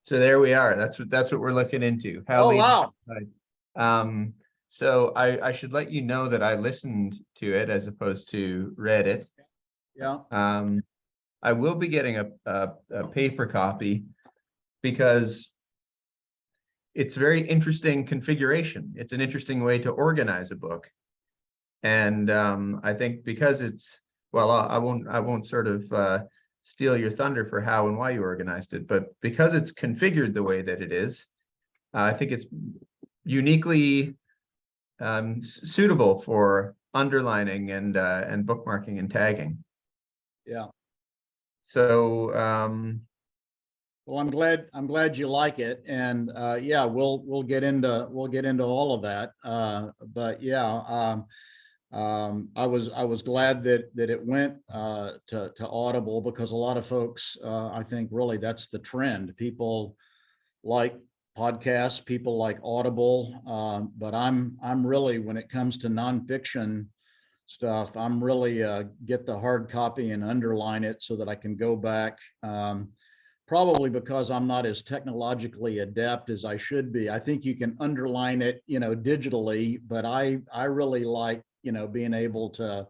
So there we are. That's what we're looking into. How Oh, leaders wow. decide. So I should let you know that I listened to it as opposed to read it. Yeah. I will be getting a paper copy because it's very interesting configuration. It's an interesting way to organize a book. And I think because it's, well, I won't sort of steal your thunder for how and why you organized it, but because it's configured the way that it is, I think it's uniquely suitable for underlining and bookmarking and tagging. Yeah. So Well, I'm glad you like it. And yeah, we'll get into all of that. But yeah, I was glad that it went to Audible, because a lot of folks, I think really that's the trend. People like podcasts, people like Audible, but I'm really, when it comes to nonfiction stuff, I'm really get the hard copy and underline it so that I can go back. Probably because I'm not as technologically adept as I should be. I think you can underline it, digitally, but I really like, being able to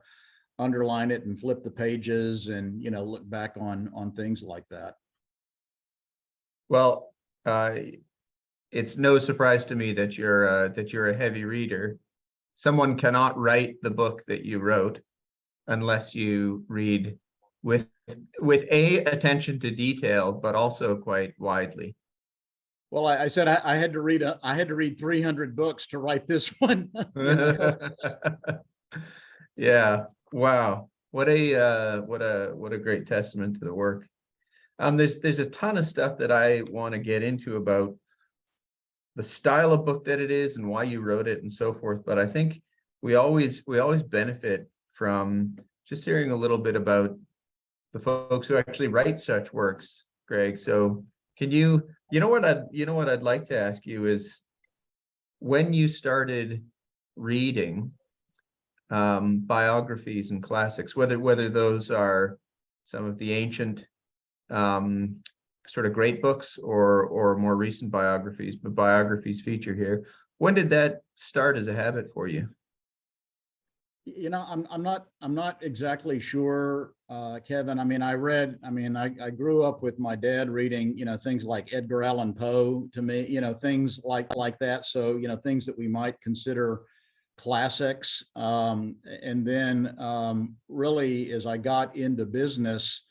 underline it and flip the pages and, look back on things like that. well, it's no surprise to me that you're a heavy reader. Someone cannot write the book that you wrote unless you read with attention to detail, but also quite widely. Well, I said I had to read 300 books to write this one. Yeah. Wow. What a great testament to the work. There's a ton of stuff that I want to get into about the style of book that it is and why you wrote it and so forth. But I think we always benefit from just hearing a little bit about the folks who actually write such works, Greg. So can you know what I'd like to ask you is, when you started reading biographies and classics, whether those are some of the ancient sort of great books or more recent biographies, but biographies feature here. When did that start as a habit for you? I'm not exactly sure, Kevin. I mean, I grew up with my dad reading, things like Edgar Allan Poe to me, things like that. So, things that we might consider classics. And then really, as I got into business,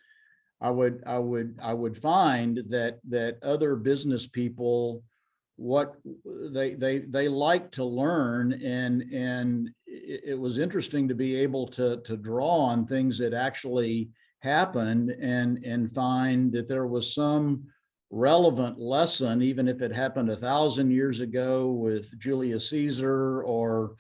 I would find that other business people, what they like to learn, and it was interesting to be able to draw on things that actually happened and find that there was some relevant lesson, even if it happened 1,000 years ago with Julius Caesar, or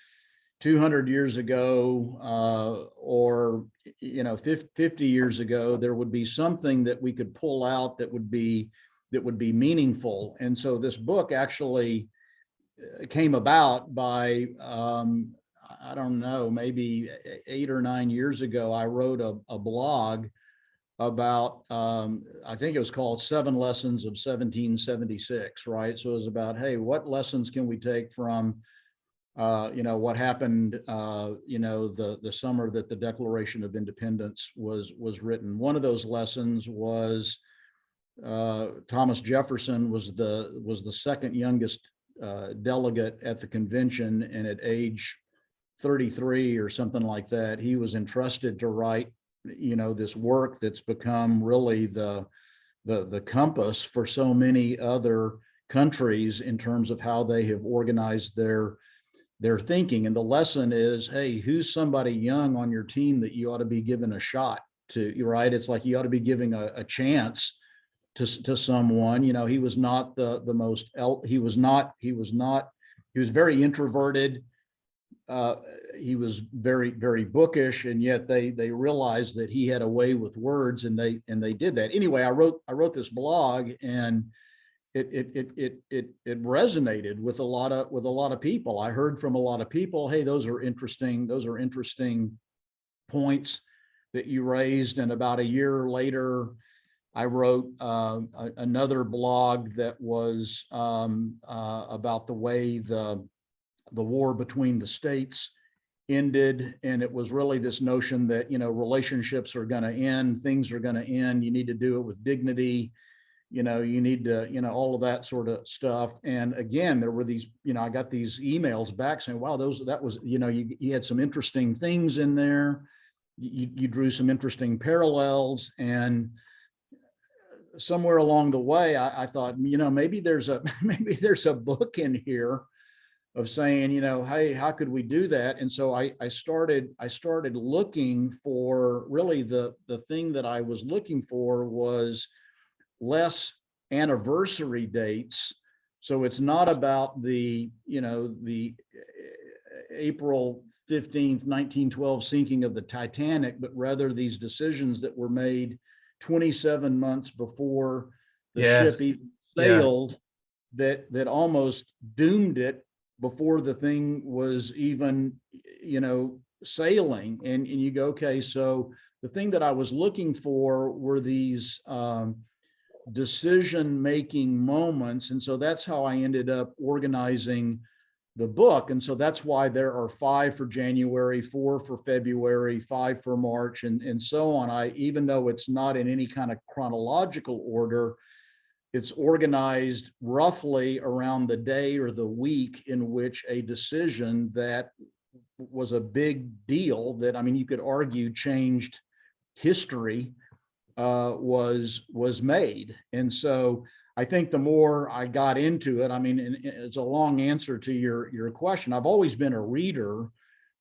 200 years ago, or 50 years ago. There would be something that we could pull out that would be meaningful. And so this book actually came about by I don't know, maybe 8 or 9 years ago. I wrote a blog about I think it was called 7 Lessons of 1776, right? So it was about, hey, what lessons can we take from what happened, the summer that the Declaration of Independence was written. One of those lessons was Thomas Jefferson was the second youngest delegate at the convention, and at age 33 or something like that, he was entrusted to write, this work that's become really the compass for so many other countries in terms of how they have organized their thinking. And the lesson is, hey, who's somebody young on your team that you ought to be giving a shot to, right? It's like you ought to be giving a chance to someone. He was not the most, he was very introverted. He was very, very bookish, and yet they realized that he had a way with words, and they did that. Anyway, I wrote this blog, and it resonated with a lot of people. I heard from a lot of people, hey, those are interesting points that you raised. And about a year later, I wrote another blog that was about the way the war between the states ended. And it was really this notion that, relationships are going to end, things are going to end. You need to do it with dignity. You need to, all of that sort of stuff. And again, there were these, I got these emails back saying, wow, that was, you had some interesting things in there. You drew some interesting parallels. And somewhere along the way, I thought, maybe there's a book in here of saying, hey, how could we do that? And so I started looking for, really the thing that I was looking for was less anniversary dates. So it's not about the April 15th, 1912 sinking of the Titanic, but rather these decisions that were made 27 months before the ship even sailed, that almost doomed it before the thing was even, sailing. And you go, okay, so the thing that I was looking for were these decision-making moments. And so that's how I ended up organizing the book. And so that's why there are 5 for January, 4 for February, 5 for March, and so on. Even though it's not in any kind of chronological order, it's organized roughly around the day or the week in which a decision that was a big deal, that, you could argue changed history, was made. And so I think the more I got into it, it's a long answer to your question. I've always been a reader,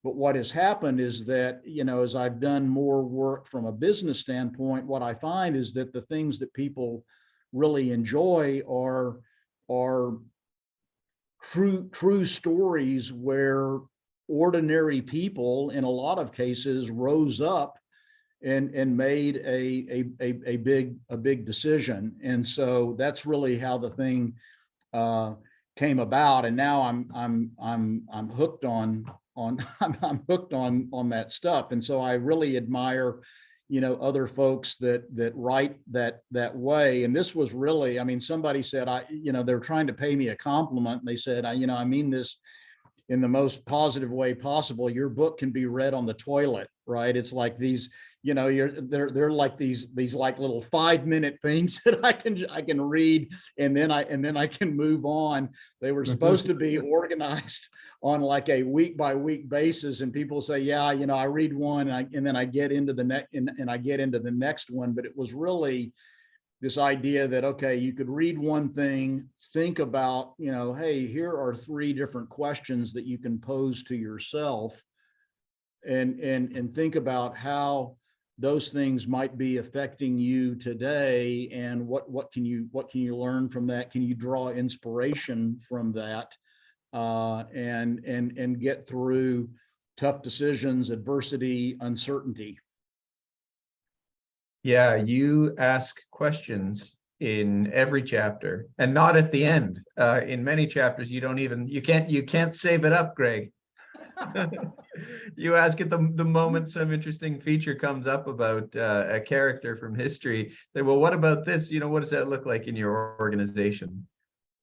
but what has happened is that, as I've done more work from a business standpoint, what I find is that the things that people really enjoy are true stories where ordinary people, in a lot of cases, rose up and made a big decision. And so that's really how the thing came about. And now I'm hooked on I'm hooked on that stuff. And so I really admire, other folks that write that way. And this was really, somebody said, they're trying to pay me a compliment. And they said, I mean this in the most positive way possible. Your book can be read on the toilet, right? It's like these, they're like these like little 5-minute things that I can read, and then I can move on. They were supposed to be organized on like a week by week basis, and people say, yeah, I read one and then I get into the next and I get into the next one. But it was really this idea that, okay, you could read one thing, think about, hey, here are 3 different questions that you can pose to yourself, and think about how those things might be affecting you today, and what can you learn from that? Can you draw inspiration from that, and get through tough decisions, adversity, uncertainty? Yeah, you ask questions in every chapter, and not at the end. In many chapters, you can't save it up, Greg. You ask at the moment some interesting feature comes up about a character from history. Say, well, what about this? What does that look like in your organization?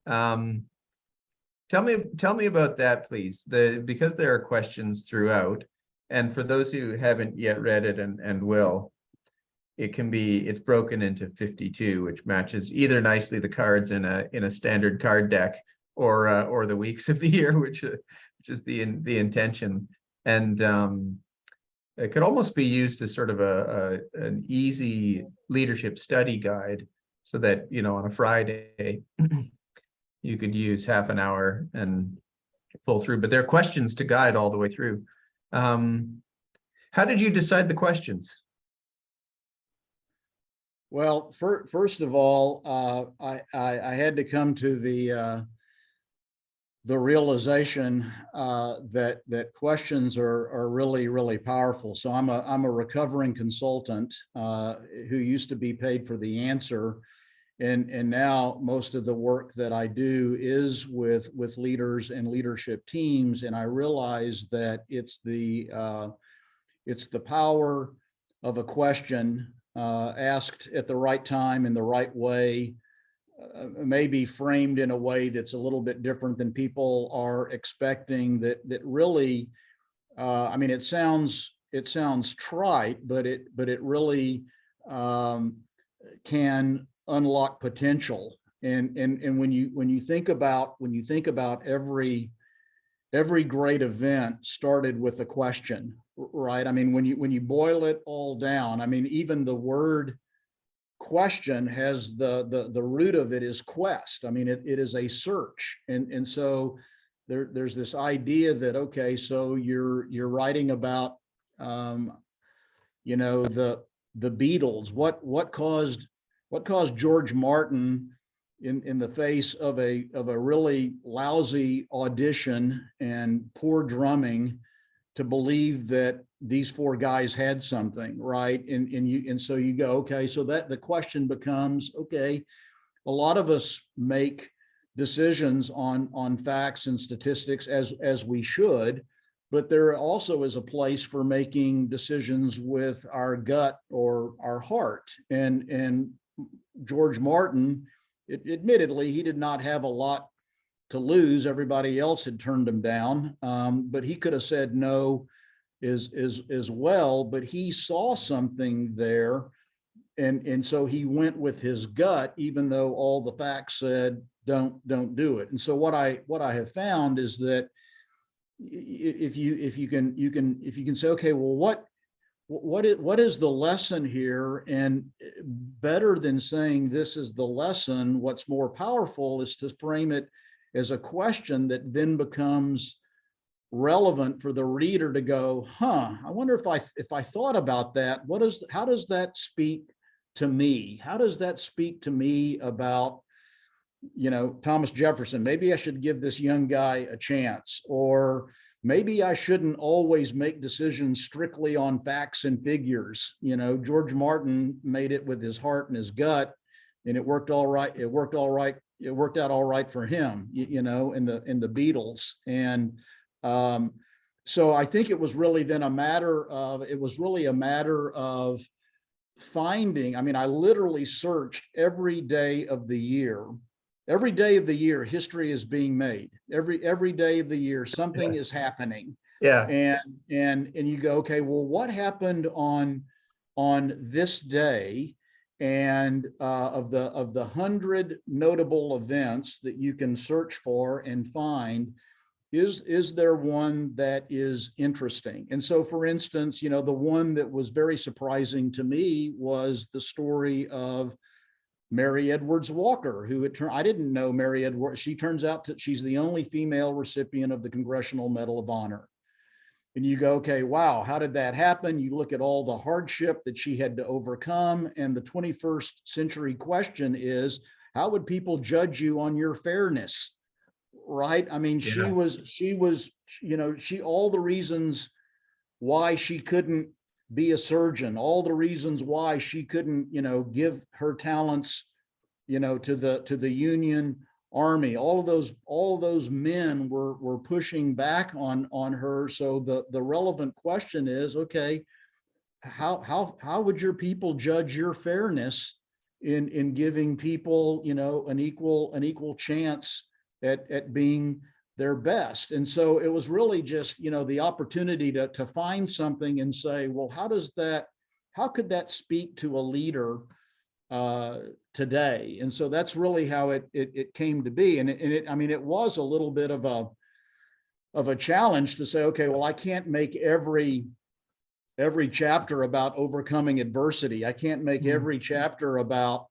Tell me about that, please. Because there are questions throughout, and for those who haven't yet read it and will, it's broken into 52, which matches either nicely the cards in a standard card deck, or the weeks of the year, which is the intention. And it could almost be used as sort of an easy leadership study guide, so that on a Friday you could use half an hour and pull through. But there are questions to guide all the way through. How did you decide the questions? Well, first of all, I had to come to the realization that questions are really powerful. So I'm a recovering consultant who used to be paid for the answer, and now most of the work that I do is with leaders and leadership teams. And I realize that it's the power of a question asked at the right time in the right way, maybe framed in a way that's a little bit different than people are expecting, that really, I mean, it sounds trite, but it really can unlock potential. And when you think about every great event started with a question, right? I mean, when you boil it all down, I mean, even the word question has the root of it is quest. I mean, it is a search. And so there's this idea that, okay, so you're writing about, you know, the Beatles, what caused George Martin, in the face of a really lousy audition and poor drumming, to believe that these four guys had something, right? And so you go, okay, so that the question becomes, okay, a lot of us make decisions on facts and statistics, as we should, but there also is a place for making decisions with our gut or our heart. And George Martin, admittedly, he did not have a lot to lose. Everybody else had turned him down, but he could have said no as well. But he saw something there, and so he went with his gut, even though all the facts said don't do it. And so what I have found is that if you can say, okay, well, what is the lesson here? And better than saying this is the lesson, what's more powerful is to frame it as a question that then becomes relevant for the reader to go, I wonder if I thought about that, how does that speak to me? How does that speak to me about, you know, Thomas Jefferson? Maybe I should give this young guy a chance, or maybe I shouldn't always make decisions strictly on facts and figures. You know, George Martin made it with his heart and his gut, and it worked all right. It worked out all right for him, you know, in the Beatles. And so I think it was really then a matter of finding. I mean, I literally searched every day of the year. Every day of the year, history is being made. Every day of the year, something is happening. Yeah. And you go, okay, well, what happened on this day? And of the 100 notable events that you can search for and find, is there one that is interesting? And so, for instance, you know, the one that was very surprising to me was the story of Mary Edwards Walker, who I didn't know Mary Edwards. She turns out she's the only female recipient of the Congressional Medal of Honor. And you go, okay, wow, how did that happen? You look at all the hardship that she had to overcome. And the 21st century question is, how would people judge you on your fairness? Right? I mean, she was, you know, all the reasons why she couldn't be a surgeon, all the reasons why she couldn't, you know, give her talents, you know, to the Union Army. All of those men were pushing back on her. So the relevant question is, okay, how would your people judge your fairness in giving people, you know, an equal chance at being their best? And so it was really just, you know, the opportunity to find something and say, well, how could that speak to a leader today? And so that's really how it came to be. And I mean, it was a little bit of a challenge to say, okay, well, I can't make every chapter about overcoming adversity. I can't make every chapter about,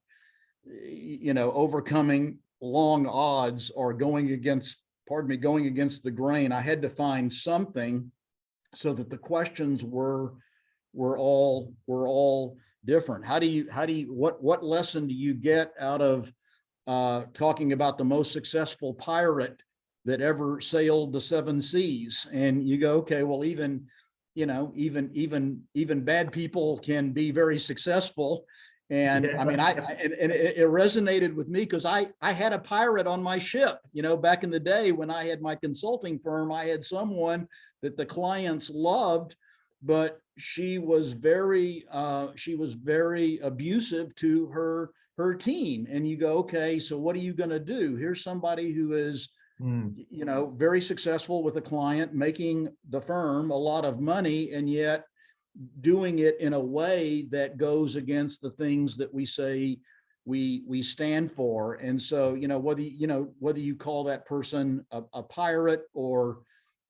you know, overcoming long odds or going against the grain. I had to find something so that the questions were all different. What lesson do you get out of talking about the most successful pirate that ever sailed the seven seas? And you go, okay, well, even bad people can be very successful. And I mean, it resonated with me because I had a pirate on my ship. You know, back in the day when I had my consulting firm, I had someone that the clients loved, but she was very abusive to her team. And you go, okay, so what are you going to do? Here's somebody who is, very successful with a client, making the firm a lot of money, and yet doing it in a way that goes against the things that we say we stand for. And so, whether you call that person a pirate or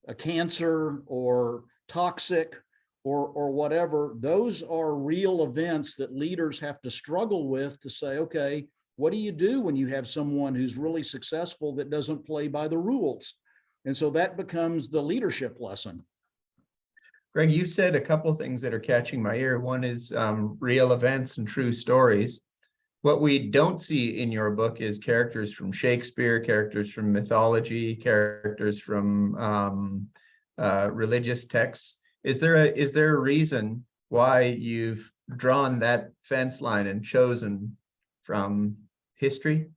a cancer or toxic or whatever, those are real events that leaders have to struggle with to say, okay, what do you do when you have someone who's really successful that doesn't play by the rules? And so that becomes the leadership lesson. Greg, you said a couple of things that are catching my ear. One is real events and true stories. What we don't see in your book is characters from Shakespeare, characters from mythology, characters from religious texts. Is there a reason why you've drawn that fence line and chosen from history?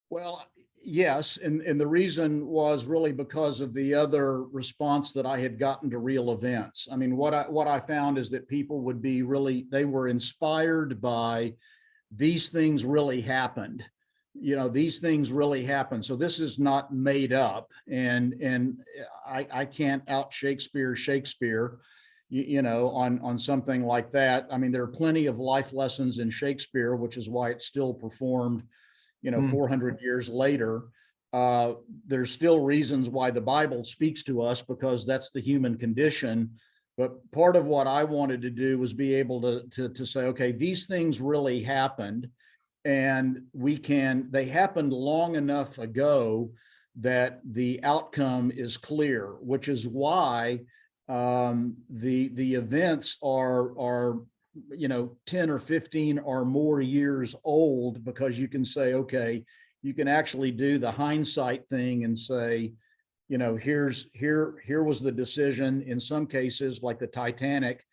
Well, yes, and the reason was really because of the other response that I had gotten to real events. I mean, what I found is that people would be they were inspired by these things really happened. These things really happened. So this is not made up, and I can't out Shakespeare, on something like that. I mean, there are plenty of life lessons in Shakespeare, which is why it's still performed 400 years later. There's still reasons why the Bible speaks to us, because that's the human condition. But part of what I wanted to do was be able to say, okay, these things really happened, and they happened long enough ago that the outcome is clear, which is why the events are 10 or 15 or more years old, because you can say, okay, you can actually do the hindsight thing and say, here was the decision. In some cases, like the Titanic,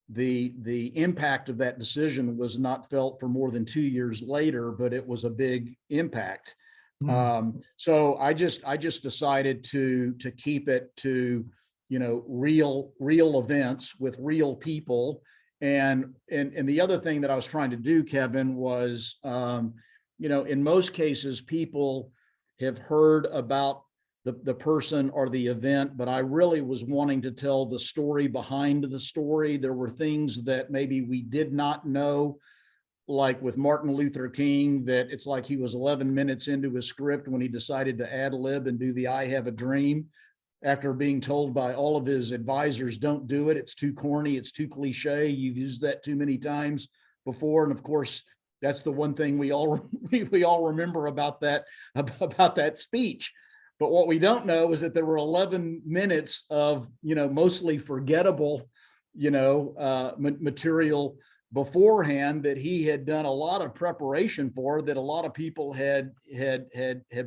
the impact of that decision was not felt for more than 2 years later, but it was a big impact. So I just decided to keep it to real events with real people. And the other thing that I was trying to do, Kevin, was in most cases people have heard about the person or the event, but I really was wanting to tell the story behind the story. There were things that maybe we did not know, like with Martin Luther King, that it's like he was 11 minutes into his script when he decided to ad lib and do the I Have a Dream, after being told by all of his advisors, don't do it. It's too corny. It's too cliche. You've used that too many times before. And of course, that's the one thing we all remember about that speech. But what we don't know is that there were 11 minutes of, mostly forgettable, material beforehand that he had done a lot of preparation for, that a lot of people had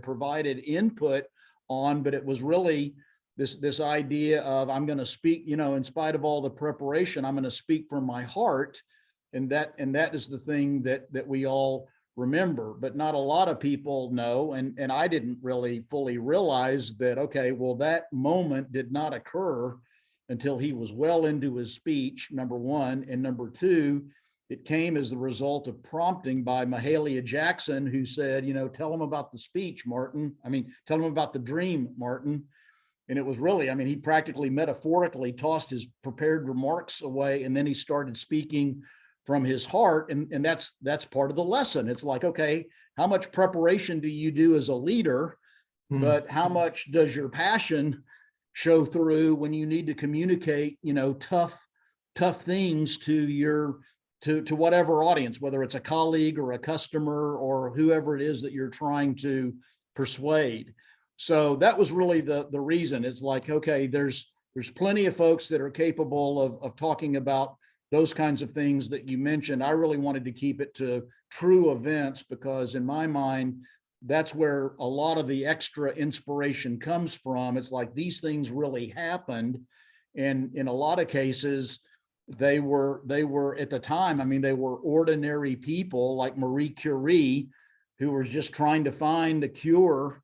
provided input on, but it was really this idea of, I'm going to speak, in spite of all the preparation, I'm going to speak from my heart. And that is the thing that we all remember, but not a lot of people know. And I didn't really fully realize that, okay, well, that moment did not occur until he was well into his speech, number one. And number two, it came as the result of prompting by Mahalia Jackson, who said, tell him about the speech, Martin. Tell him about the dream, Martin. And it was really, he practically metaphorically tossed his prepared remarks away, and then he started speaking from his heart. And that's part of the lesson. It's like, okay, how much preparation do you do as a leader, but how much does your passion show through when you need to communicate, tough things to whatever audience, whether it's a colleague or a customer or whoever it is that you're trying to persuade. So that was really the reason. It's like, okay, there's plenty of folks that are capable of talking about those kinds of things that you mentioned. I really wanted to keep it to true events, because in my mind, that's where a lot of the extra inspiration comes from. It's like, these things really happened. And in a lot of cases, they were at the time, they were ordinary people like Marie Curie, who was just trying to find a cure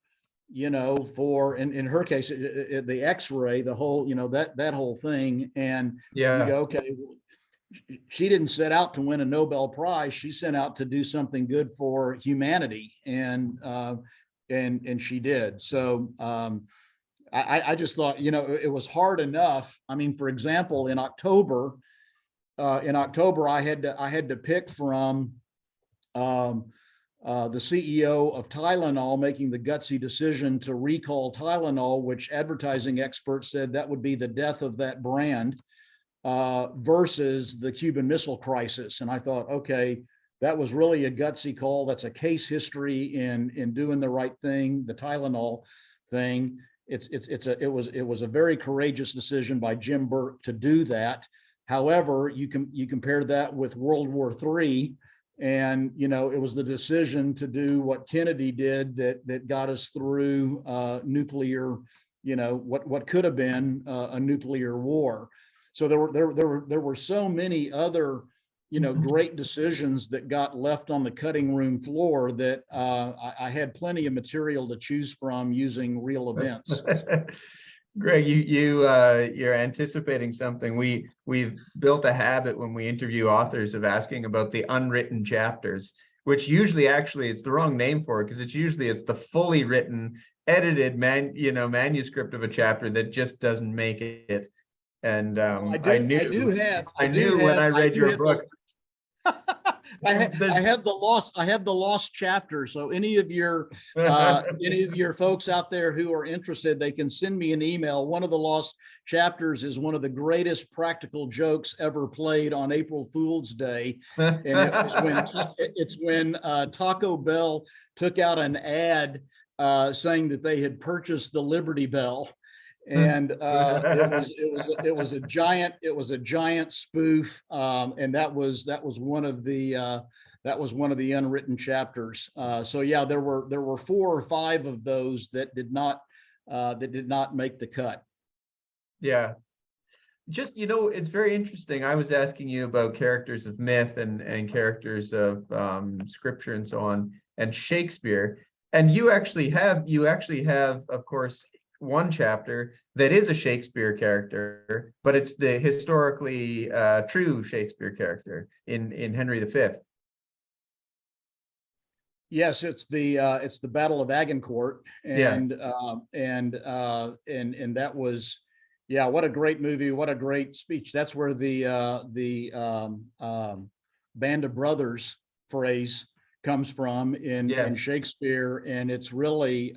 for in her case, the X-ray, the whole, that whole thing. And you Yeah. go, okay, she didn't set out to win a Nobel Prize. She set out to do something good for humanity, and she did. So I just thought, it was hard enough. I mean, for example, in October, I had to pick from the CEO of Tylenol making the gutsy decision to recall Tylenol, which advertising experts said that would be the death of that brand, versus the Cuban Missile Crisis. And I thought, okay, that was really a gutsy call. That's a case history in doing the right thing, the Tylenol thing. It was a very courageous decision by Jim Burke to do that. However, you compare that with World War III, and it was the decision to do what Kennedy did that got us through nuclear, what could have been a nuclear war. So there were so many other great decisions that got left on the cutting room floor that I had plenty of material to choose from using real events. Greg, you're anticipating something. We've built a habit when we interview authors of asking about the unwritten chapters, which usually actually it's the wrong name for it, because it's the fully written, edited manuscript of a chapter that just doesn't make it. And I knew when I read your book. I have the lost chapter. So any of your folks out there who are interested, they can send me an email. One of the lost chapters is one of the greatest practical jokes ever played on April Fool's Day, and it's when Taco Bell took out an ad saying that they had purchased the Liberty Bell. And it was a giant spoof, and that was one of the unwritten chapters. So yeah, there were 4 or 5 of those that did not make the cut. Yeah, just it's very interesting. I was asking you about characters of myth and characters of scripture and so on, and Shakespeare, and you actually have of course one chapter that is a Shakespeare character, but it's the historically true Shakespeare character in Henry V. Yes, it's the Battle of Agincourt, and that was, yeah, what a great movie, what a great speech. That's where the Band of Brothers phrase comes from in Shakespeare, and it's really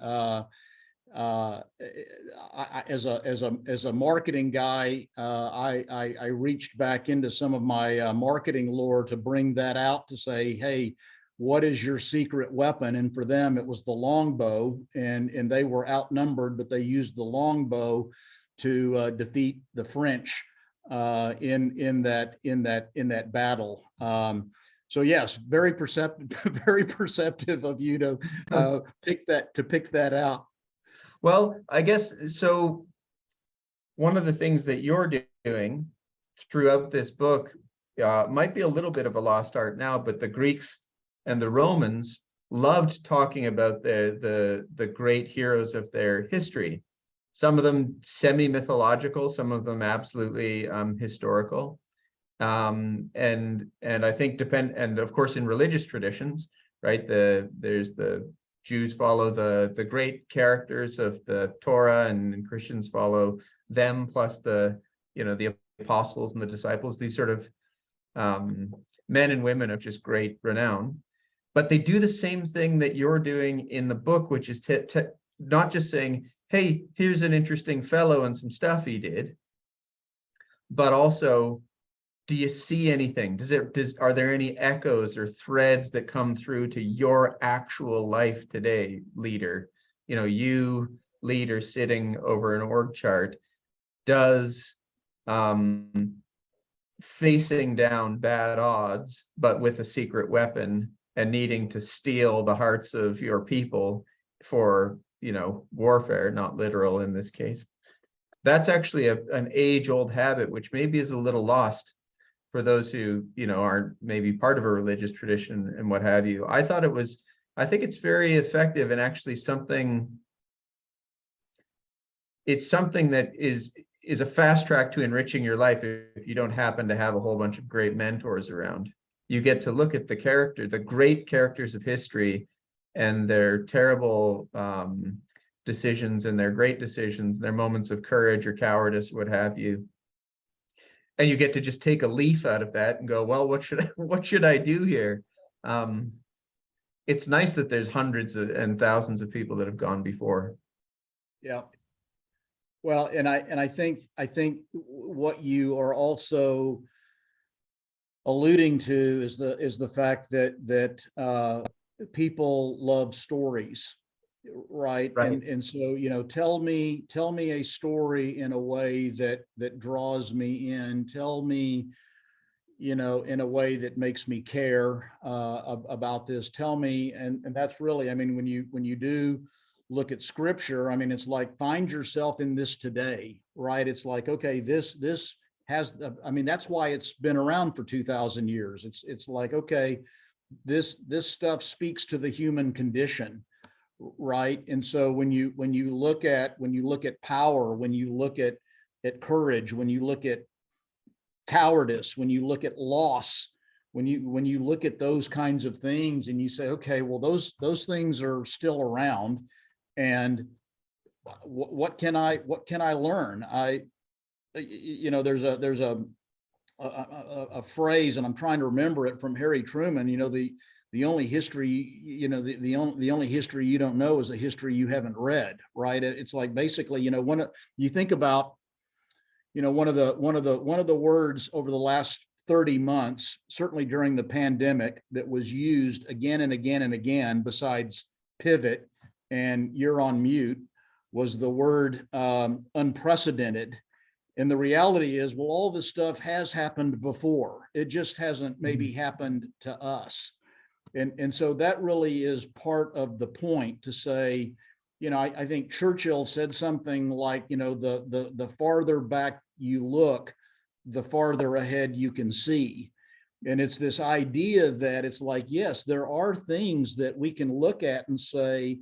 as a marketing guy, I reached back into some of my marketing lore to bring that out, to say, hey, what is your secret weapon? And for them, it was the longbow, and they were outnumbered, but they used the longbow to defeat the French in that battle. So yes, very perceptive of you to pick that out. Well, I guess so. One of the things that you're doing throughout this book might be a little bit of a lost art now, but the Greeks and the Romans loved talking about the great heroes of their history. Some of them semi-mythological, some of them absolutely historical. And I think and of course in religious traditions, right? There's the Jews follow the great characters of the Torah, and Christians follow them, plus the apostles and the disciples, these sort of men and women of just great renown. But they do the same thing that you're doing in the book, which is not just saying, hey, here's an interesting fellow and some stuff he did, but also, do you see anything? Are there any echoes or threads that come through to your actual life today, leader? You leader sitting over an org chart, does facing down bad odds, but with a secret weapon and needing to steal the hearts of your people for, warfare, not literal in this case. That's actually an age-old habit, which maybe is a little lost for those who aren't maybe part of a religious tradition and what have you. I think it's very effective, and actually something it's something that is a fast track to enriching your life if you don't happen to have a whole bunch of great mentors around. You get to look at the great characters of history and their terrible decisions and their great decisions, their moments of courage or cowardice, what have you. And you get to just take a leaf out of that and go, well, what should I do here? It's nice that there's hundreds and thousands of people that have gone before. Yeah. Well, and I think what you are also alluding to is the fact that people love stories, right? Right. And so, you know, tell me a story in a way that draws me in. Tell me, you know, in a way that makes me care about this. Tell me, and that's really, I mean, when you do look at scripture, I mean, it's like, find yourself in this today, right? It's like, okay, this has, I mean, that's why it's been around for 2,000 years. It's like, okay, this stuff speaks to the human condition, right? And so when you look at power, when you look at courage, when you look at cowardice, when you look at loss, when you look at those kinds of things, and you say, okay, well, those things are still around, and what can I learn? You know, there's a phrase, and I'm trying to remember it, from Harry Truman. You know, the only history, you know, the only history you don't know is the history you haven't read, right? It's like, basically, you know, when you think about, you know, one of the words over the last 30 months, certainly during the pandemic, that was used again and again and again, besides pivot and you're on mute, was the word unprecedented. And the reality is, well, all this stuff has happened before. It just hasn't maybe happened to us. And so that really is part of the point, to say, you know, I think Churchill said something like, you know, the farther back you look, the farther ahead you can see. And it's this idea that it's like, yes, there are things that we can look at and say,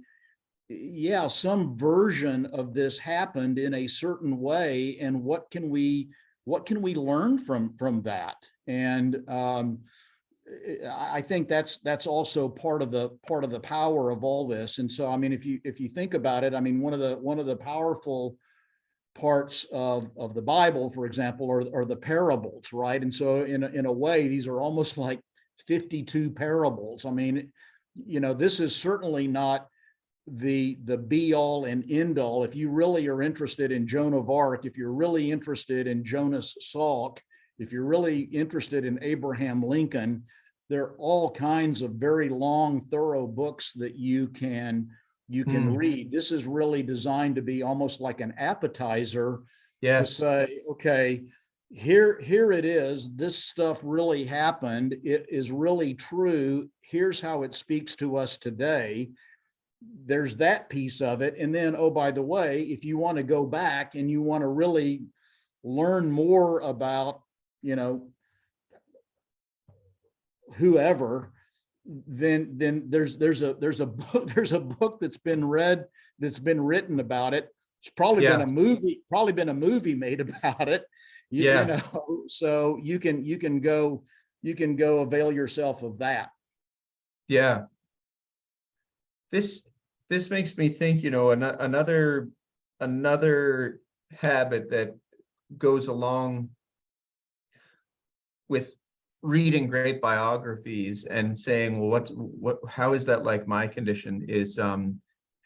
yeah, some version of this happened in a certain way, and what can we learn from that? And I think that's also part of the power of all this. And so, I mean, if you think about it, I mean, one of the powerful parts of the Bible, for example, are the parables, right? And so in a way, these are almost like 52 parables. I mean, you know, this is certainly not the be all and end all. If you really are interested in Joan of Arc, if you're really interested in Jonas Salk, if you're really interested in Abraham Lincoln, there are all kinds of very long, thorough books that you can read. This is really designed to be almost like an appetizer, to Yes. say, okay, here it is. This stuff really happened. It is really true. Here's how it speaks to us today. There's that piece of it. And then, oh, by the way, if you want to go back and you want to really learn more about, you know, whoever, then there's a book that's been written about it. It's probably Yeah. been a movie made about it. You know, so you can go avail yourself of that. Yeah. This makes me think, you know, another habit that goes along with reading great biographies and saying, well, how is that like my condition, is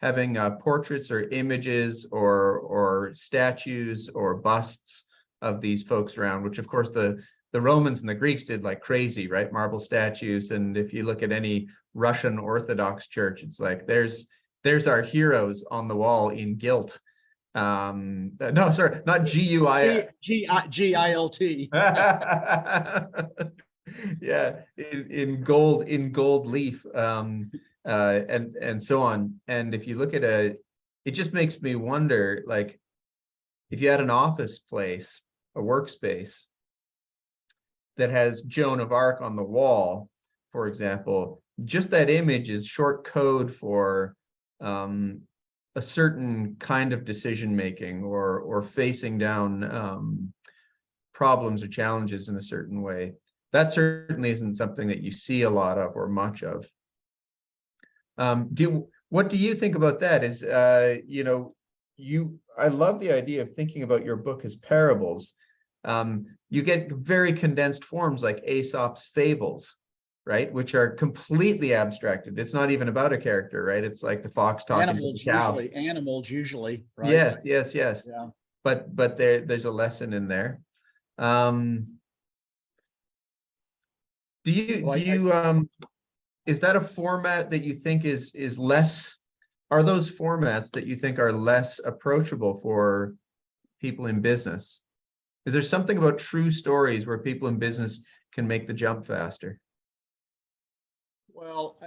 having portraits or images or statues or busts of these folks around, which of course the Romans and the Greeks did like crazy, right? Marble statues. And if you look at any Russian Orthodox church, it's like, there's our heroes on the wall in gilt. No, sorry, not GUILT. Yeah, in gold leaf, and so on. And if you look at it just makes me wonder, like, if you had an office place, a workspace that has Joan of Arc on the wall, for example, just that image is short code for a certain kind of decision making, or facing down problems or challenges in a certain way. That certainly isn't something that you see a lot of or much of. What do you think about that? Is I love the idea of thinking about your book as parables. You get very condensed forms like Aesop's fables, right? Which are completely abstracted. It's not even about a character, right? It's like the fox talking to the cow. Animals usually, right? Yes, yes, yes. Yeah. But there's a lesson in there. Do you Well, do you is that a format that you think is less, are those formats that you think are less approachable for people in business? Is there something about true stories where people in business can make the jump faster? well,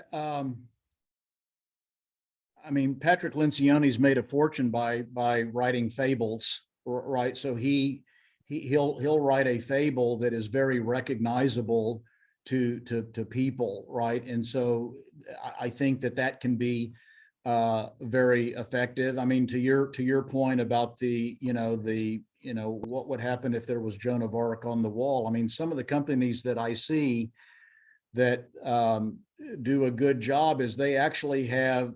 I mean, Patrick Lencioni's made a fortune by writing fables, right? So he'll write a fable that is very recognizable to people, right? And so I think that can be very effective. I mean, to your point about what would happen if there was Joan of Arc on the wall. I mean, some of the companies that I see that do a good job is they actually have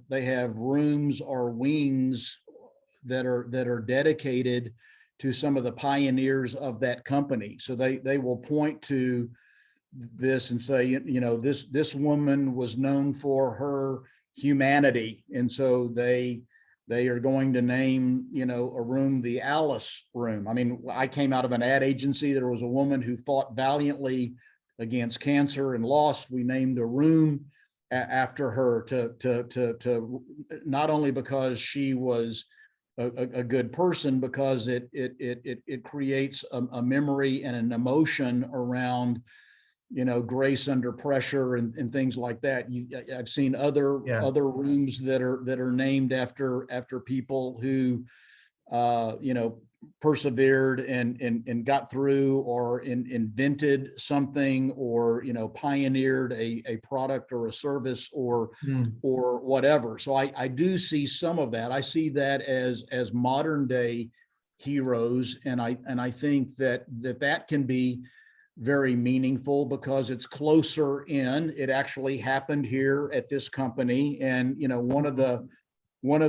rooms or wings that are dedicated to some of the pioneers of that company. So they will point to this and say, this woman was known for her humanity, and so they are going to name a room the Alice room. I mean, I came out of an ad agency. There was a woman who fought valiantly against cancer and lost. We named a room after her to not only because she was a good person, because it creates a memory and an emotion around grace under pressure and things like that. I've seen other rooms that are named after people who persevered and got through, or invented something, or pioneered a product or a service, or whatever. So I do see some of that. I see that as modern day heroes, and I think that can be very meaningful because it's closer in. It actually happened here at this company, and one of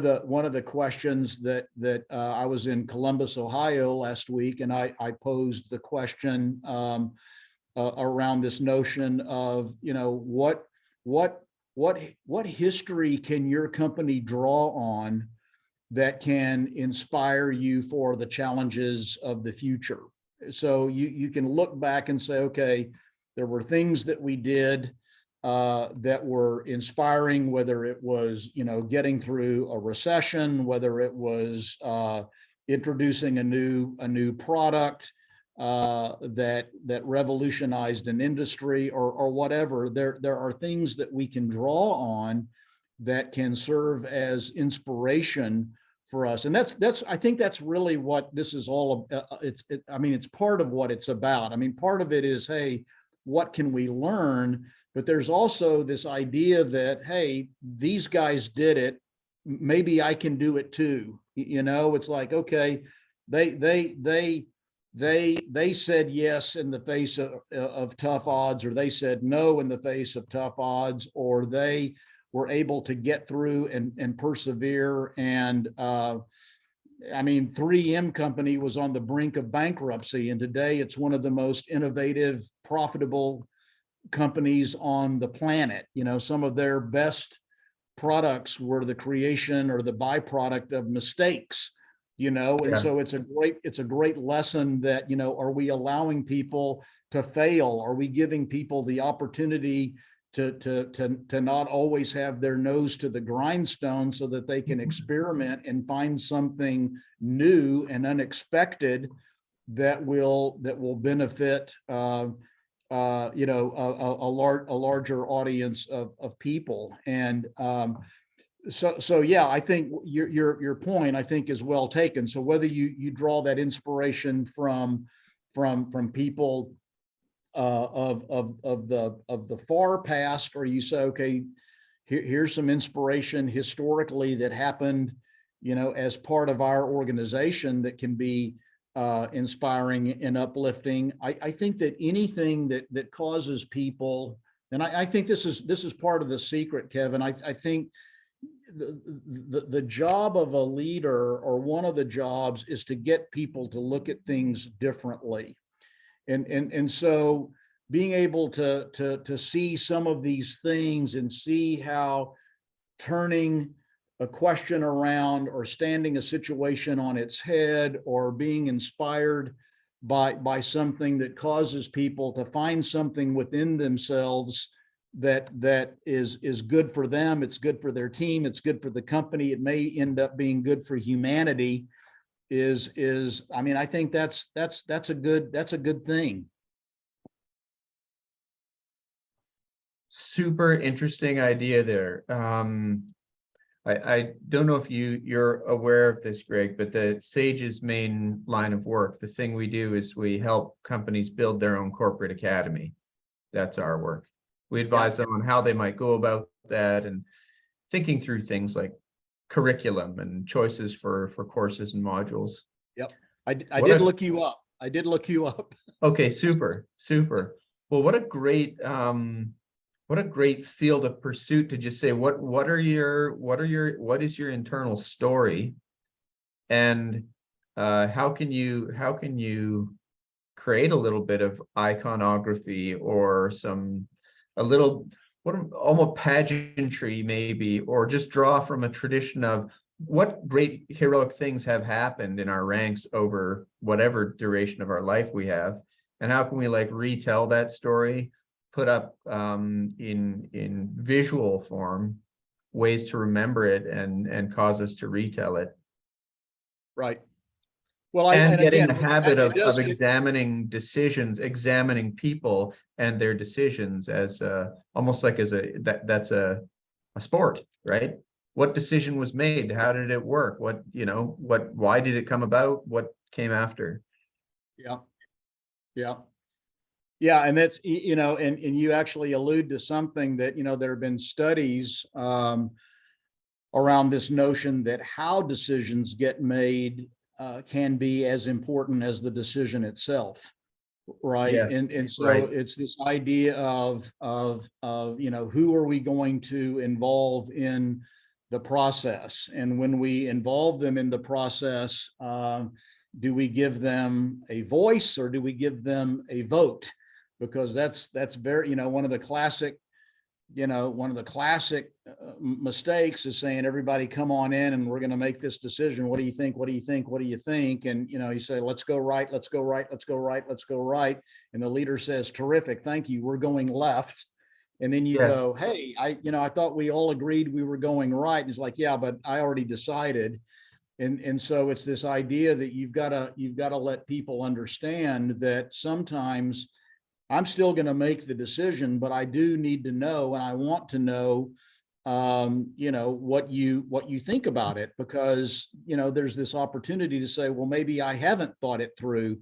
the questions that I was in Columbus, Ohio last week, and I posed the question around this notion of what history can your company draw on that can inspire you for the challenges of the future. So you can look back and say, okay, there were things that we did that were inspiring, whether it was getting through a recession, whether it was introducing a new product that revolutionized an industry, or whatever. There are things that we can draw on that can serve as inspiration for us. And I think that's really what this is all about. It's part of what it's about. I mean, part of it is, hey, what can we learn? But there's also this idea that, hey, these guys did it, maybe I can do it too. It's like, okay, they said yes in the face of tough odds, or they said no in the face of tough odds, or they were able to get through and persevere. And 3M company was on the brink of bankruptcy, and today it's one of the most innovative, profitable companies on the planet. Some of their best products were the creation or the byproduct of mistakes. So it's a great lesson that, are we allowing people to fail? Are we giving people the opportunity to not always have their nose to the grindstone, so that they can experiment and find something new and unexpected that will benefit a larger audience of people. And so yeah, I think your point, I think, is well taken. So whether you draw that inspiration from people of the far past, or you say, okay, here's some inspiration historically that happened as part of our organization that can be inspiring and uplifting. I think that anything that causes people, and I think this is part of the secret, Kevin. I think the job of a leader, or one of the jobs, is to get people to look at things differently. And so being able to see some of these things and see how turning a question around, or standing a situation on its head, or being inspired by something that causes people to find something within themselves that is good for them, it's good for their team, it's good for the company, it may end up being good for humanity, I mean, I think that's a good thing. Super interesting idea there. I don't know if you're aware of this, Greg, but the Sage's main line of work, the thing we do is we help companies build their own corporate academy. That's our work. We advise them on how they might go about that, and thinking through things like curriculum and choices for courses and modules. Yep. I did look you up. I did look you up. Okay, super. Well, what a great field of pursuit to just say, what is your internal story, and how can you create a little bit of iconography, or almost pageantry maybe, or just draw from a tradition of what great heroic things have happened in our ranks over whatever duration of our life we have, and how can we retell that story, put up in visual form ways to remember it, and cause us to retell it. Right. Well, and getting again, the habit of examining decisions, examining people and their decisions as almost like that's a sport, right? What decision was made? How did it work? Why did it come about? What came after? Yeah. And that's, and you actually allude to something that, there have been studies around this notion that how decisions get made can be as important as the decision itself. Right. Yes, And so right. it's this idea of, who are we going to involve in the process? And when we involve them in the process, do we give them a voice, or do we give them a vote? Because that's very, one of the classic mistakes is saying, everybody come on in and we're going to make this decision. What do you think? What do you think? What do you think? And, you say, let's go right, let's go right, let's go right, let's go right. And the leader says, terrific, thank you, we're going left. And then you go, hey, I thought we all agreed we were going right. And it's like, yeah, but I already decided. And so it's this idea that you've got to let people understand that sometimes I'm still going to make the decision, but I do need to know, and I want to know, what you think about it, because, there's this opportunity to say, well, maybe I haven't thought it through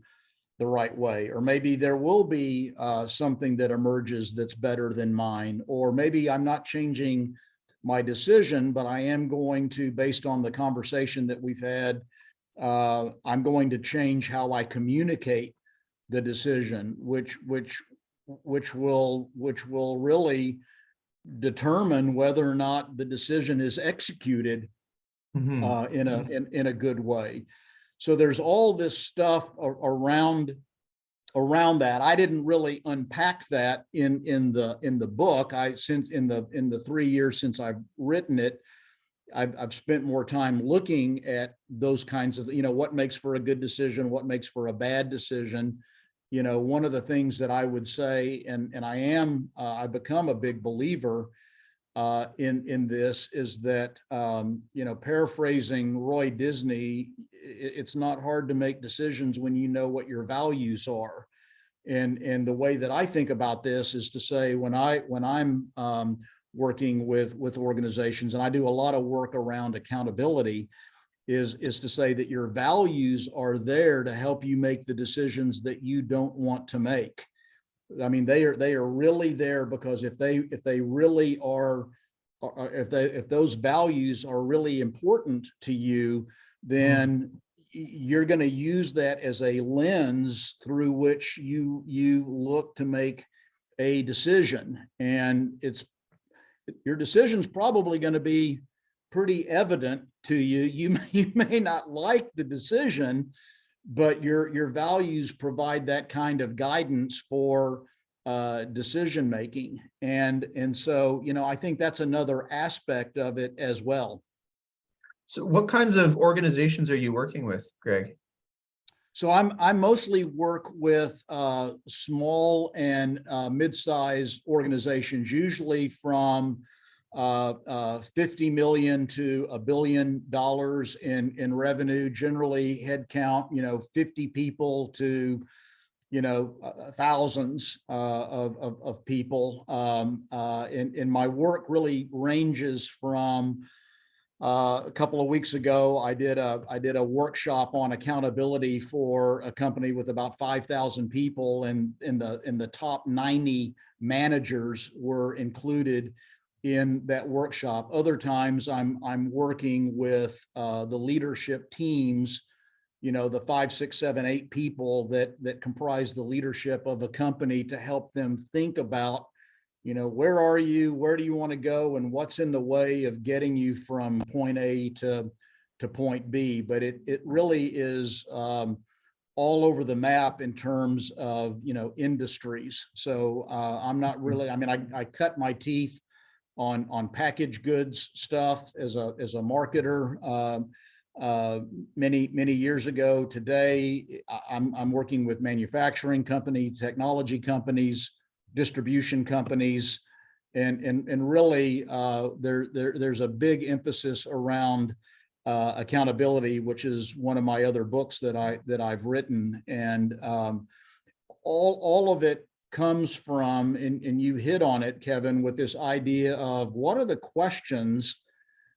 the right way, or maybe there will be something that emerges that's better than mine, or maybe I'm not changing my decision, but I am going to, based on the conversation that we've had, I'm going to change how I communicate the decision, which will really determine whether or not the decision is executed in a good way. So there's all this stuff around that. I didn't really unpack that in the book. Since in the 3 years since I've written it, I've spent more time looking at those kinds of, what makes for a good decision, what makes for a bad decision. One of the things that I would say, and I've become a big believer in this, is that, paraphrasing Roy Disney, it's not hard to make decisions when you know what your values are. And the way that I think about this is to say, when I'm working with organizations, and I do a lot of work around accountability, is to say that your values are there to help you make the decisions that you don't want to make. I mean, they are really there, because if they really are if those values are really important to you, then you're going to use that as a lens through which you look to make a decision. And your decision's probably going to be pretty evident to you. You may not like the decision, but your values provide that kind of guidance for decision making. And so, I think that's another aspect of it as well. So what kinds of organizations are you working with, Greg? So I mostly work with small and mid-sized organizations, usually from 50 million to $1 billion in revenue, generally headcount, 50 people to thousands of people. And my work really ranges from a couple of weeks ago, I did a workshop on accountability for a company with about 5,000 people, and in the top 90 managers were included in that workshop. Other times, I'm working with the leadership teams, the 5, 6, 7, 8 people that comprise the leadership of a company, to help them think about, where are you, where do you want to go, and what's in the way of getting you from point A to point B. But it really is all over the map in terms of, industries. So I'm not really, I cut my teeth on packaged goods stuff as a marketer many years ago. Today, I'm working with manufacturing companies, technology companies, distribution companies, and really there's a big emphasis around accountability, which is one of my other books that I've written. And all of it comes from, and you hit on it, Kevin, with this idea of what are the questions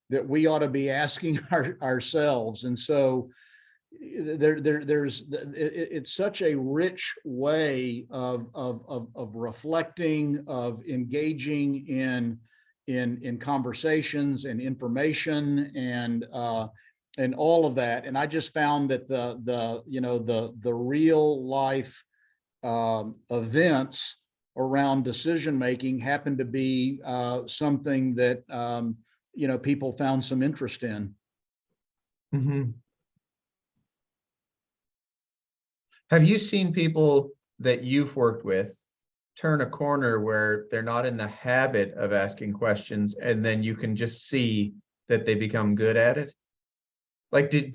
that we ought to be asking ourselves. And so it's such a rich way of reflecting, of engaging in conversations and information and all of that. And I just found that the real life events around decision making happen to be something that people found some interest in. Mm-hmm. Have you seen people that you've worked with turn a corner where they're not in the habit of asking questions, and then you can just see that they become good at it? Like, do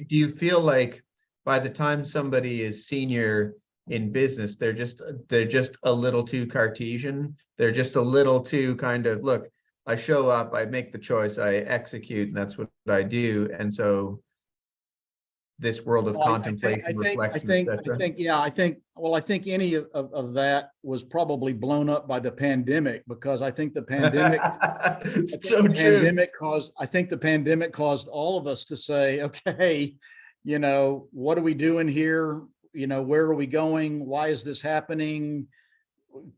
you feel like by the time somebody is senior in business, they're just a little too Cartesian? They're just a little too kind of, look, I show up, I make the choice, I execute, and that's what I do. And so this world of contemplation, reflection, etc. I think any of that was probably blown up by the pandemic, because I think the pandemic caused all of us to say, okay, what are we doing here? Where are we going? Why is this happening?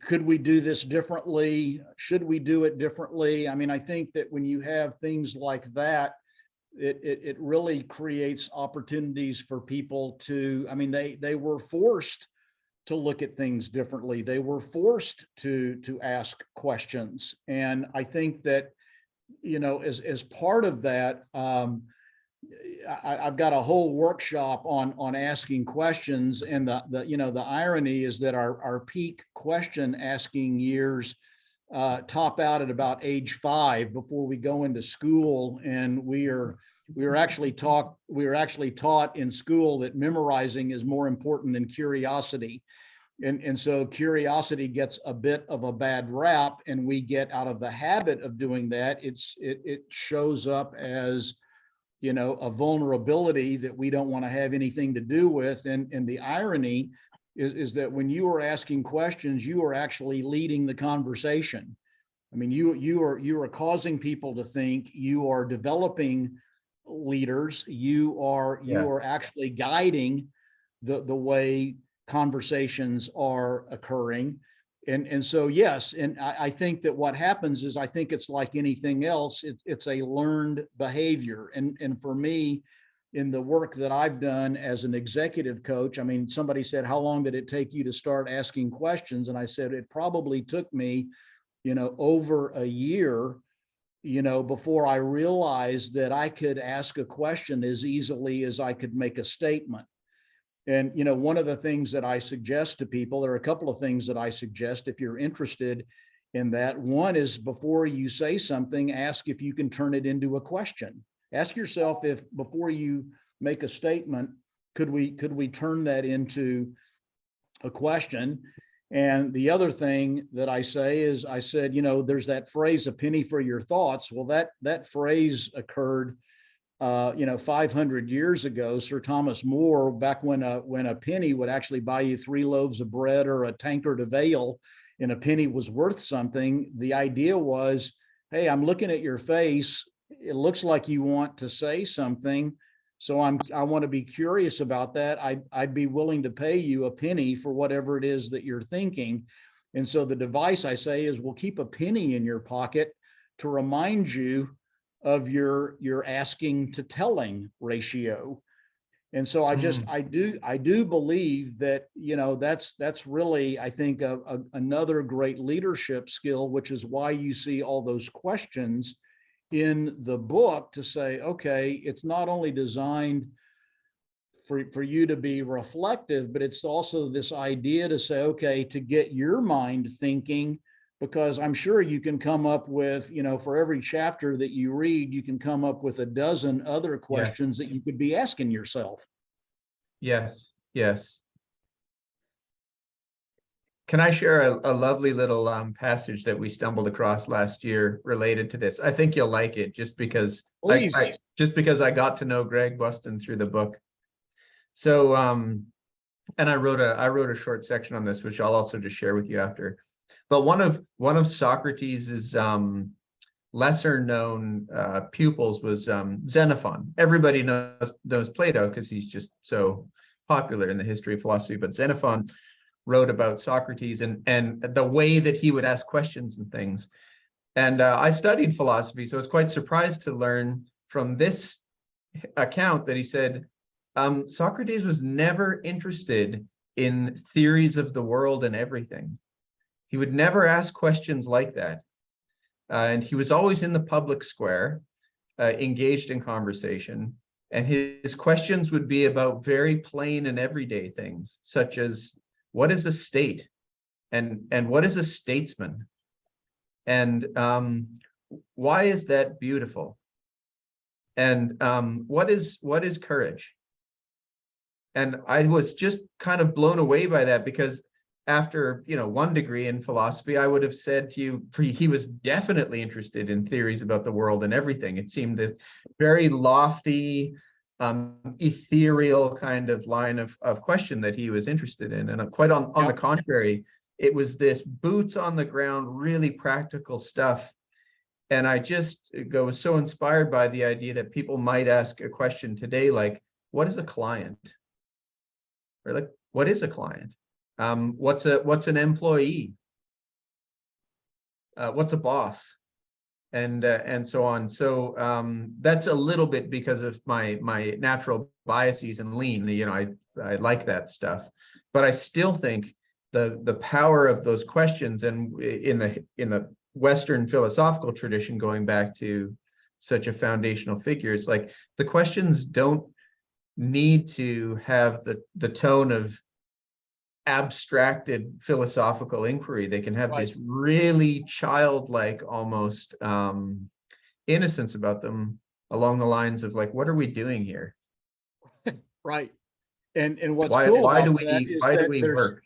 Could we do this differently? Should we do it differently? I think that when you have things like that, it really creates opportunities for people to, they were forced to look at things differently. They were forced to ask questions. And I think that, as part of that, I've got a whole workshop on asking questions. And the irony is that our peak question asking years top out at about age 5 before we go into school. And we were actually taught in school that memorizing is more important than curiosity. And so curiosity gets a bit of a bad rap, and we get out of the habit of doing that. It shows up as, a vulnerability that we don't want to have anything to do with. And the irony is that when you are asking questions, you are actually leading the conversation. You are causing people to think, you are developing leaders, you are actually guiding the way conversations are occurring. And so, yes, and I think that what happens is, I think it's like anything else, it's a learned behavior. And for me, in the work that I've done as an executive coach, I mean, somebody said, how long did it take you to start asking questions? And I said, it probably took me, over a year, before I realized that I could ask a question as easily as I could make a statement. And, one of the things that I suggest to people, there are a couple of things that I suggest if you're interested in that. One is, before you say something, ask if you can turn it into a question. Ask yourself, if before you make a statement, could we turn that into a question? And the other thing that I say is, I said, there's that phrase, a penny for your thoughts. Well, that phrase occurred 500 years ago. Sir Thomas More, back when a penny would actually buy you 3 loaves of bread or a tankard of ale, and a penny was worth something. The idea was, hey, I'm looking at your face. It looks like you want to say something. So I want to be curious about that. I'd be willing to pay you a penny for whatever it is that you're thinking. And so the device, I say, is, we'll keep a penny in your pocket to remind you of your asking to telling ratio. And so I do believe that, that's really, I think, another great leadership skill, which is why you see all those questions in the book, to say, okay, it's not only designed for you to be reflective, but it's also this idea to say, okay, to get your mind thinking, because I'm sure you can come up with, for every chapter that you read, you can come up with a dozen other questions that you could be asking yourself. Yes, yes. Can I share a lovely little passage that we stumbled across last year related to this? I think you'll like it, just because I got to know Greg Bustin through the book. So and I wrote a short section on this, which I'll also just share with you after. But one of Socrates's lesser known pupils was Xenophon. Everybody knows Plato because he's just so popular in the history of philosophy. But Xenophon wrote about Socrates and the way that he would ask questions and things. And I studied philosophy, so I was quite surprised to learn from this account that he said Socrates was never interested in theories of the world and everything. He would never ask questions like that. And he was always in the public square, engaged in conversation. And his questions would be about very plain and everyday things, such as, what is a state? And what is a statesman? And why is that beautiful? And what is courage? And I was just kind of blown away by that, because after 1 degree in philosophy, I would have said to you, he was definitely interested in theories about the world and everything. It seemed this very lofty, ethereal kind of line of question that he was interested in. And quite on the contrary, it was this boots on the ground, really practical stuff. And I just was so inspired by the idea that people might ask a question today, like, what is a client? Or like, what is a client? What's an employee? What's a boss? And so on. So that's a little bit because of my natural biases and lean. I like that stuff, but I still think the power of those questions, and in the Western philosophical tradition, going back to such a foundational figure, it's like the questions don't need to have the tone of abstracted philosophical inquiry. They can have this really childlike, almost innocence about them, along the lines of like, what are we doing here? Right. And what's cool why about do that we is why do that we work?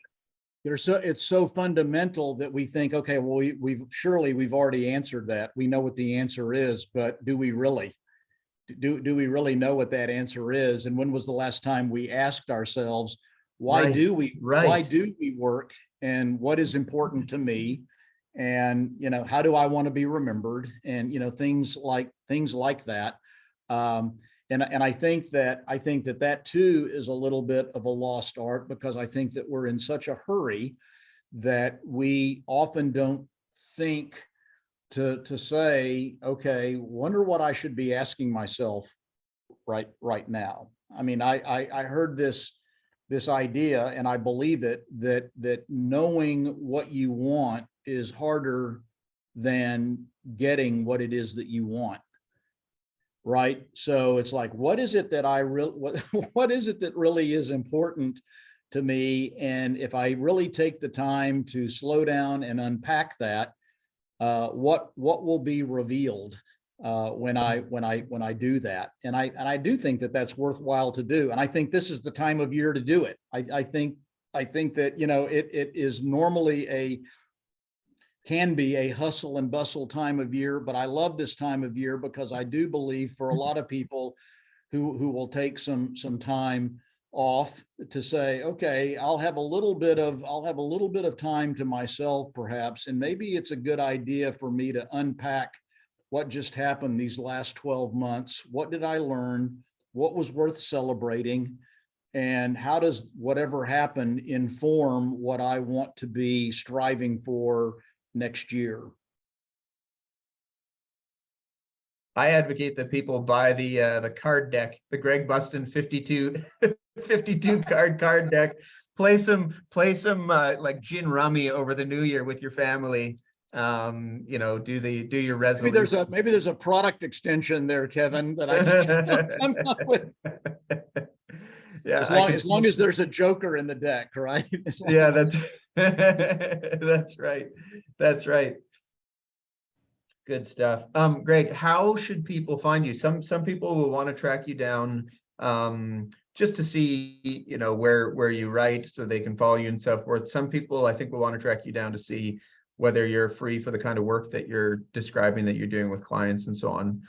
it's so fundamental that we think, okay, well, we've already answered that. We know what the answer is, but do we really? Do we really know what that answer is? And when was the last time we asked ourselves, why do we work, and what is important to me, and how do I want to be remembered, and things like that. And I think that too is a little bit of a lost art, because I think that we're in such a hurry that we often don't think to say, okay, wonder what I should be asking myself right now. I mean, I heard this idea, and I believe it, that knowing what you want is harder than getting what it is that you want. Right. So it's like, what is it that I really, what is it that really is important to me? And if I really take the time to slow down and unpack that, what will be revealed when I do that? And I do think that that's worthwhile to do. And I think this is the time of year to do it. I think that, you know, it is normally can be a hustle and bustle time of year, but I love this time of year because I do believe for a lot of people who will take some time off to say, okay, I'll have a little bit of time to myself perhaps, and maybe it's a good idea for me to unpack what just happened these last 12 months. What did I learn? What was worth celebrating? And how does whatever happened inform what I want to be striving for next year? I advocate that people buy the card deck, the Greg Bustin 52 card deck. Play some like gin rummy over the new year with your family. You know, do your resolution. Maybe there's a product extension there, Kevin, that I can come up with. Yeah, as long as there's a joker in the deck, right? Yeah, that's that's right. That's right. Good stuff. Greg, how should people find you? Some people will want to track you down just to see, you know, where you write so they can follow you and so forth. Some people I think will want to track you down to see whether you're free for the kind of work that you're describing that you're doing with clients and so on.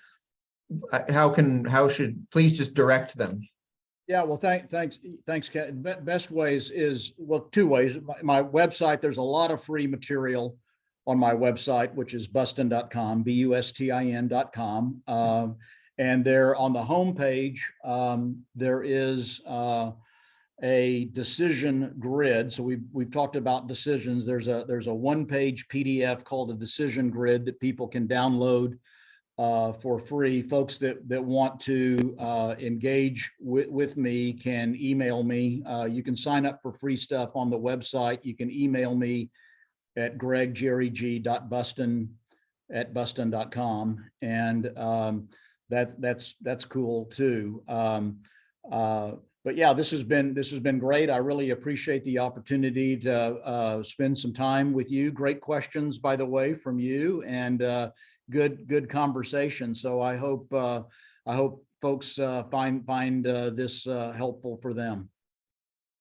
Please just direct them. Yeah, well, thanks. Best ways is, well, two ways. My website, there's a lot of free material on my website, which is bustin.com, bustin.com. And there on the homepage, there is a decision grid. So we've talked about decisions. There's a one-page PDF called a decision grid that people can download for free. Folks that want to engage with me can email me. You can sign up for free stuff on the website. You can email me at gregjerryg.bustin@bustin.com. And that's cool too. But yeah, this has been great. I really appreciate the opportunity to spend some time with you. Great questions, by the way, from you, and good conversation. So I hope folks find this helpful for them.